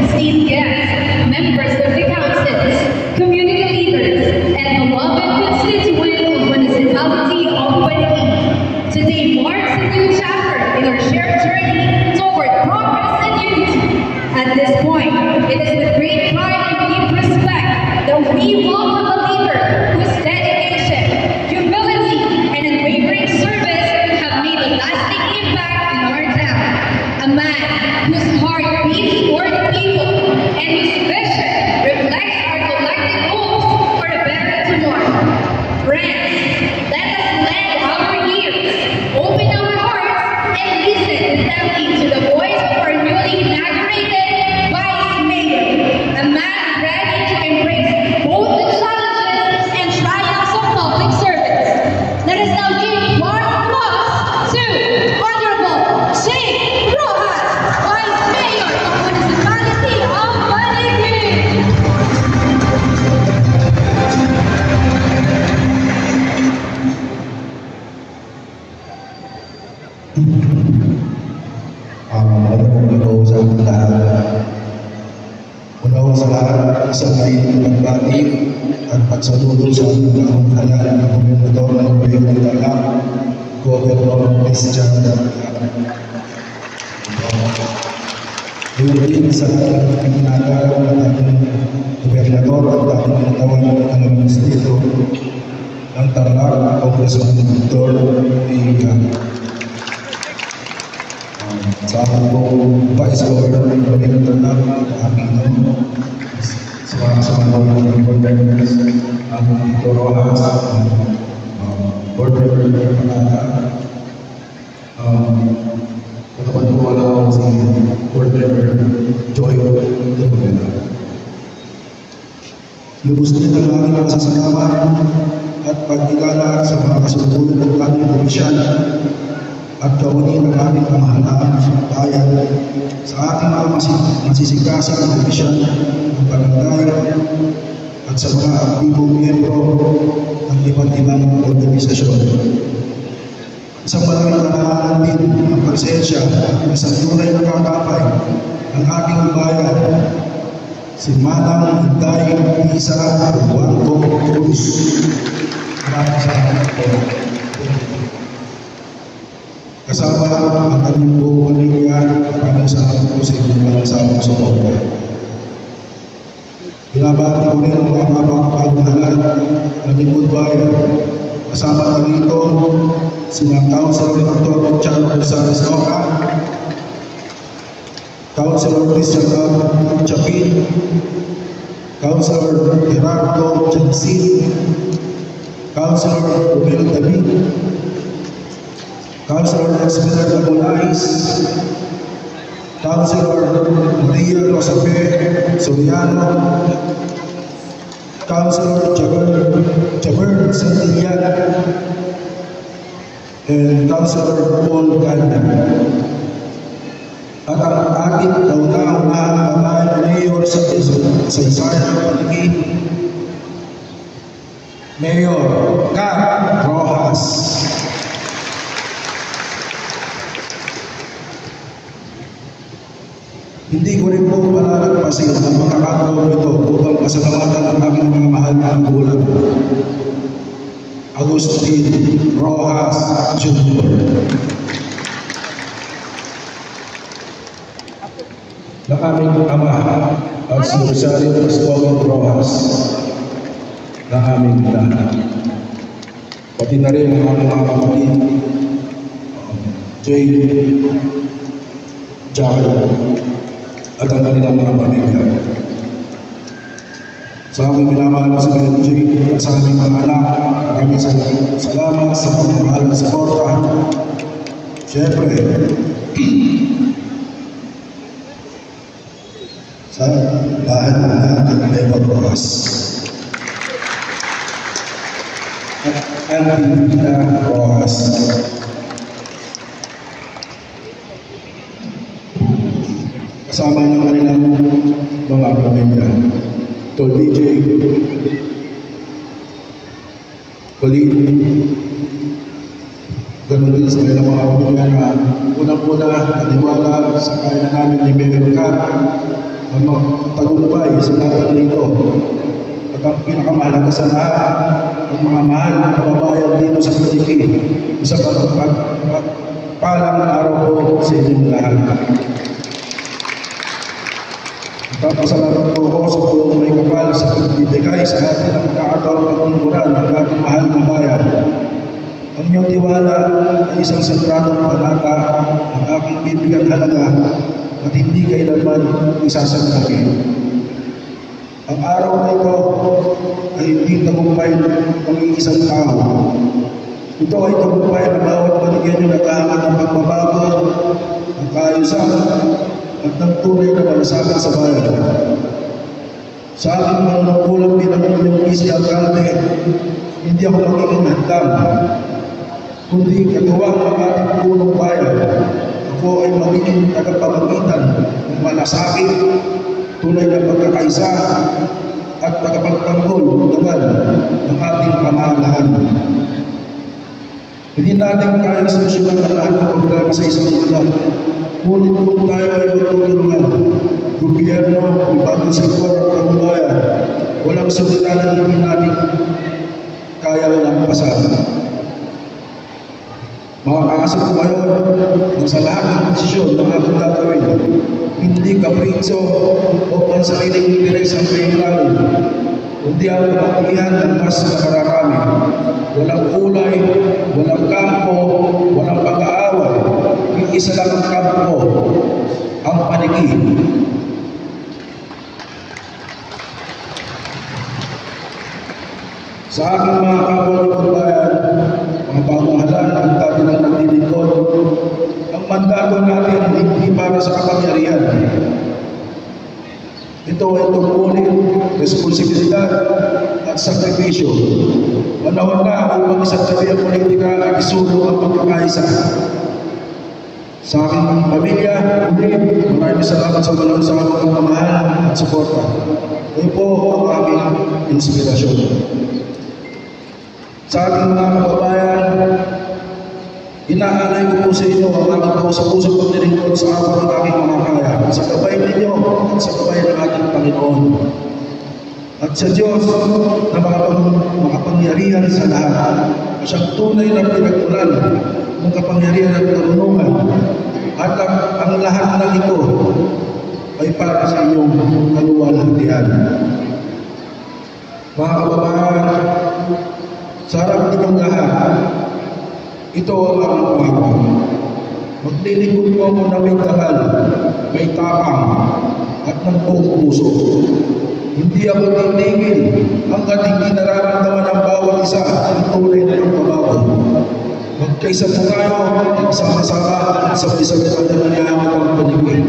esteemed guests, members of the councils, community leaders, and beloved constituent of municipality of Balikin. Today marks a new chapter in our shared journey toward progress and unity. At this point, it is with great pride and deep respect that we welcome a leader whose dedication, humility, and unwavering service have made a lasting impact in our town. A man whose heart beats for the people and whose vision reflects our collective hopes for a better tomorrow. Friends, let us lend our ears, open our hearts, and listen intently to the voice of our newly inaugurated Vice Mayor, a man ready to embrace both the challenges and triumphs of public service. Let us now give warm applause to Honorable Jake Rojas, Vice Mayor of Municipality of Balikin. Magandang araw sa ating lahat. Una ko sa lahat, isang mainit na pagbati at pagsaludo sa ating mahal na Gobernador ng Bayan ng Tarlac, Gobernador Christian Dangla. Ngayon din sa pinagagawa ng ating Gobernador at ating natawan ng Ministro ng Tarlac, Congressman Dr. Iga. Sa aking pong Vice Governor ng Bayan ng Tarlac, aking sama-sama ng Governors, ang Tito Rojas, Board Member Manata, katapan ko wala ako si Board Member Joy Laguna. Lubos din ang aming masasalamat at pagkilala sa mga kasulbulan ng ating komisyon at kaunin ng aming pamahalaan bayan sa ating mga masisikasang komisyon ng barangay at sa mga aktibong miyembro ng iba't ibang organisasyon. Isang malaking pangalan din ang presensya ng isang tunay na kakapay ng ating bayan, si Manang Inday Pisa Juanco Cruz. Maraming salamat po. Kasama ang kanyang buong pamilya, maraming salamat po sa inyong malasawang suporta. Binabati ko rin ang mga kapagpahalan ng lingkod bayan. Kasama na rito sina Councilor Dr. Chano Gonzales Oca, Councilor Christian Chapin, Councilor Gerardo Jansin, Councilor Romero David, Councilor Esmeralda Bonais, Councilor Maria Rosafe Soriano, Councilor Jaber Santillan, and Councilor Paul Ganda. At ang ating kauna-unahang babaeng mayor sa Isayan ng Balikin, Mayor Kat Rojas. Hindi ko rin po palalagpasin ang pagkakataon ito upang pasalamatan ang aming mga mahal na magulang. Agustin Rojas Jr. Na aming ama at si Rosario Pascual Rojas na aming nanay. Pati na rin ang mga kapatid Jane, Jaro, at ang kanilang mga pamilya. Sa aming minamahal sa mga DJ at sa aming mga anak, maraming salamat sa pagmamahal na suporta. Siyempre, sa lahat ng may pag-oras. At ang Pina Rojas. Kasama ng kanilang mga pamilya. Tol DJ, Colin, ganun din sa kanilang mga pamilya na unang-una naniwala sa kaya namin ni Mayor Kat ang magtagumpay sa laban nito. At ang pinakamahalaga sa lahat, ang mga mahal na kababayan dito sa Kutiki, sa pagpalang araw po sa inyong lahat. Papasalamat po ako sa tulong may kapal sa pagbibigay sa atin ang pagkakataon pagtungkuran ng ating mahal na bayan. Ang iyong tiwala ay isang sentradong panata ang aking bibigyan halaga at hindi kailanman isasagdagi. Ang araw na ito ay hindi tagumpay ng isang tao. Ito ay tagumpay na bawat paligyan nyo naghahangat ng pagbabago, ng kaayusan, at ng tunay na malasakit sa bayan. Sa aking manunungkulang bilang inyong isi-alkalde, hindi ako magiging handam, kundi katuwang ang ating punong bayan. Ako ay magiging tagapamagitan ng malasakit, tunay na pagkakaisa, at tagapagtanggol naman ng ating pamahalaan. Hindi natin kaya solusyonan ang lahat ng problema sa isang ulan. Ngunit kung tayo ay magtutulungan, gobyerno, ibang sektor at kabubayan, walang solusyon na hindi natin kaya lampasan. Makakaasa ko ngayon na sa lahat ng posisyon na ating gagawin, hindi kapritso o pansariling interes ang kailangan, kundi ang kapatihan ng mas nakararami. Walang kulay, walang kampo, walang pag-aaway. Isa lang ang kampo, ang paniki. Sa aking mga kapwa bayan, mga pamahalaan ang dati na naglilingkod, ang mandato natin hindi para sa kapangyarihan. Ito ay tungkulin, responsibilidad at sakripisyo. Panahon na upang isagsabi ang politika at isulong ang pagkakaisa. Sa aking pamilya, maraming salamat sa walang sawang pagmamahal at suporta. Ito po ang aming inspirasyon. Sa aking mga kababayan, inaalay ko po sa inyo ang aking kausap-usap paglilingkod sa abot ng aking mga kaya, sa gabay ninyo at sa gabay ng ating Panginoon. At sa Diyos na makapangyarihan sa lahat, siyang tunay na pinagmulan ng kapangyarihan at karunungan, at ang lahat ng ito ay para sa inyong kaluwalhatian. Mga kababayan, sa harap ninyong lahat, ito ang aming pangako. Maglilingkod mo ako na may tagal, may tapang, at ng buong puso. Hindi ako titigil hanggat hindi nararamdaman ng bawat isa ang tunay na pagbabago. Magkaisa po tayo, nagsama-sama sa isang pagdamaniamat ang paligid.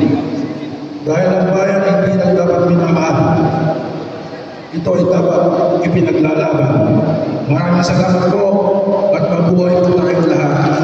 Dahil ang bayan ay hindi lang dapat minamahal. Ito ay dapat ipinaglalaban. Maraming salamat po at mabuhay po tayong lahat.